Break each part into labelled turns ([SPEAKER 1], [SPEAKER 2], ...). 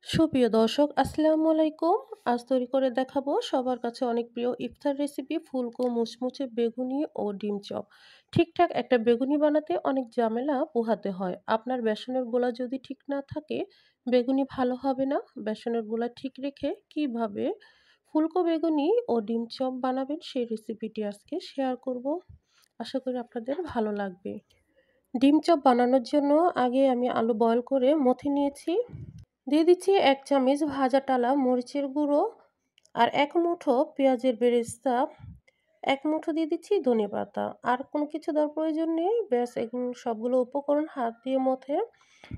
[SPEAKER 1] সুপ্রিয় দর্শক আসসালামু আলাইকুম। আজ তৈরি করে দেখাবো সবার কাছে অনেক প্রিয় ইফতার রেসিপি ফুলকো মুচমুচে বেগুনি ও ডিম চপ। ঠিকঠাক একটা বেগুনি বানাতে অনেক ঝামেলা পোহাতে হয়। আপনার বেসনের গোলা যদি ঠিক না থাকে বেগুনি ভালো হবে না। বেসনের গোলা ঠিক রেখে কিভাবে ফুলকো বেগুনি ও ডিম চপ বানাবেন সেই রেসিপিটি আজকে শেয়ার করব। আশা করি আপনাদের ভালো লাগবে। ডিম চপ বানানোর জন্য আগে আমি আলু বয়েল করে মথে নিয়েছি। দিয়ে দিচ্ছি ১ চামচ ভাজা টালা মরিচের গুঁড়ো আর ১ মুঠো পেঁয়াজের বেরেস্তা, ১ মুঠো দিয়ে দিচ্ছি ধনেপাতা। আর কোনো কিছু দেওয়ার প্রয়োজন নেই। ব্যাস এগুলো সবগুলো উপকরণ হাত দিয়ে মথে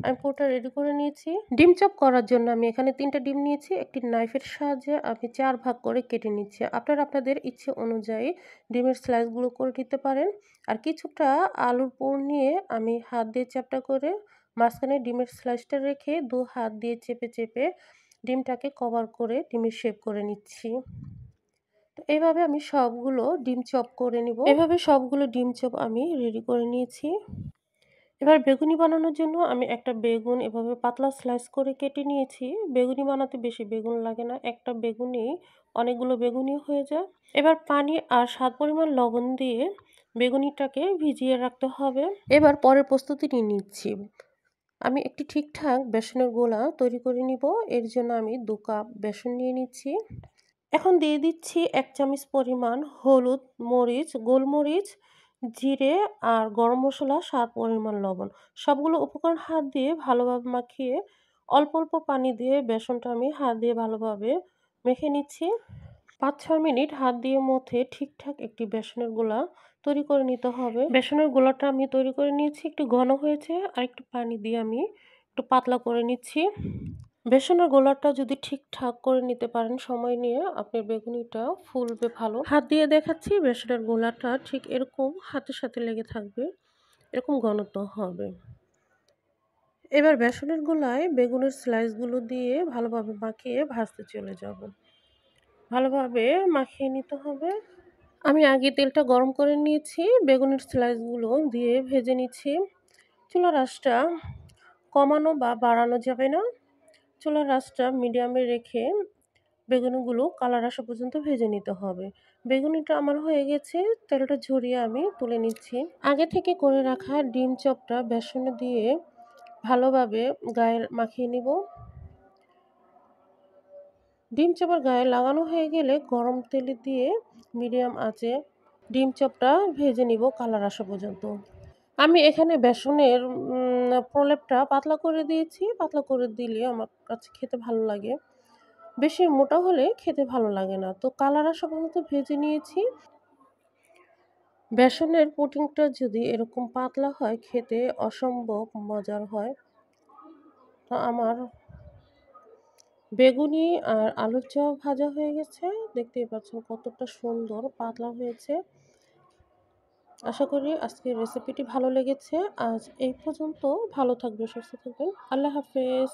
[SPEAKER 1] আমি পুরোটা রেডি করে নিয়েছি। ডিম চপ করার জন্য আমি এখানে ৩ টা ডিম নিয়েছি। একটি নাইফের সাহায্যে আমি ৪ ভাগ করে কেটে নিচ্ছি। আপনারা আপনাদের ইচ্ছে অনুযায়ী ডিমের স্লাইসগুলো করে নিতে পারেন। আর কিছুটা আলুর পুর নিয়ে আমি হাত দিয়ে চ্যাপ্টা করে মাঝখানে ডিমের স্লাইসটা রেখে ২ হাত দিয়ে চেপে, চেপে ডিমটাকে কভার করে ডিমের শেপ করে নিচ্ছি। তো এভাবে আমি সবগুলো ডিম চপ করে নিব। এভাবে সবগুলো ডিম চপ আমি রেডি করে নিয়েছি। এবার বেগুনি বানানোর জন্য আমি একটা বেগুন এভাবে পাতলা স্লাইস করে কেটে নিয়েছি। বেগুনি বানাতে বেশি বেগুন লাগে না। একটা বেগুনেই অনেকগুলো বেগুনি হয়ে যায়। এবার পানি আর স্বাদ পরিমাণ লবণ দিয়ে বেগুনিটাকে ভিজিয়ে রাখতে হবে। এবার পরের প্রস্তুতি নিয়ে নিচ্ছি। আমি একটি ঠিকঠাক বেসনের গোলা তৈরি করে নিব। এর জন্য আমি ২ কাপ বেসন নিয়ে নিচ্ছি। এখন দিয়ে দিচ্ছি ১ চামচ পরিমাণ হলুদ, মরিচ, গোলমরিচ, জিরে আর গরম মসলা, স্বাদ পরিমাণ লবণ। সবগুলো উপকরণ হাত দিয়ে ভালোভাবে মাখিয়ে অল্প, অল্প পানি দিয়ে বেসনটা আমি হাত দিয়ে ভালোভাবে মেখে নিচ্ছি। ৫-৬ মিনিট হাত দিয়ে মথে ঠিকঠাক একটি বেসনের গোলা তৈরি করে নিতে হবে। বেসনের গোলাটা আমি তৈরি করে নিয়েছি, একটু ঘন হয়েছে আর একটু পানি দিয়ে আমি একটু পাতলা করে নিচ্ছি। বেসনের গোলাটা যদি ঠিকঠাক করে নিতে পারেন সময় নিয়ে আপনার বেগুনিটা ফুলবে ভালো। হাত দিয়ে দেখাচ্ছি বেসনের গোলাটা ঠিক এরকম হাতের সাথে লেগে থাকবে, এরকম ঘনত্ব হবে। এবার বেসনের গোলায় বেগুনের স্লাইসগুলো দিয়ে ভালোভাবে মাখিয়ে ভাজতে চলে যাব। ভালোভাবে মাখিয়ে নিতে হবে। আমি আগে তেলটা গরম করে নিয়েছি, বেগুনের স্লাইসগুলো দিয়ে ভেজে নিচ্ছি। চুলার আঁচটা কমানো বা বাড়ানো যাবে না। চুলার আঁচটা মিডিয়ামে রেখে বেগুনগুলো কালার আসা পর্যন্ত ভেজে নিতে হবে। বেগুনিটা আমার হয়ে গেছে, তেলটা ঝরিয়ে আমি তুলে নিচ্ছি। আগে থেকে করে রাখা ডিম চপটা বেসনে দিয়ে ভালোভাবে গায়ে মাখিয়ে নিব। ডিম চপের গায়ে লাগানো হয়ে গেলে গরম তেলে দিয়ে মিডিয়াম আঁচে ডিম চপটা ভেজে নিব কালার আসা পর্যন্ত। আমি এখানে বেসনের প্রলেপটা পাতলা করে দিয়েছি। পাতলা করে দিলে আমার কাছে খেতে ভালো লাগে। বেশি মোটা হলে খেতে ভালো লাগে না। তো কালার আসা পর্যন্ত ভেজে নিয়েছি। বেসনের পুডিংটা যদি এরকম পাতলা হয় খেতে অসম্ভব মজার হয়। তো আমার বেগুনি আর আলুর চপ ভাজা হয়ে গেছে। দেখতেই পাচ্ছেন কতটা সুন্দর পাতলা হয়েছে। আশা করি আজকের রেসিপিটি ভালো লেগেছে। আজ এই পর্যন্ত। ভালো থাকবেন, সুস্থ থাকবেন। আল্লাহ হাফেজ।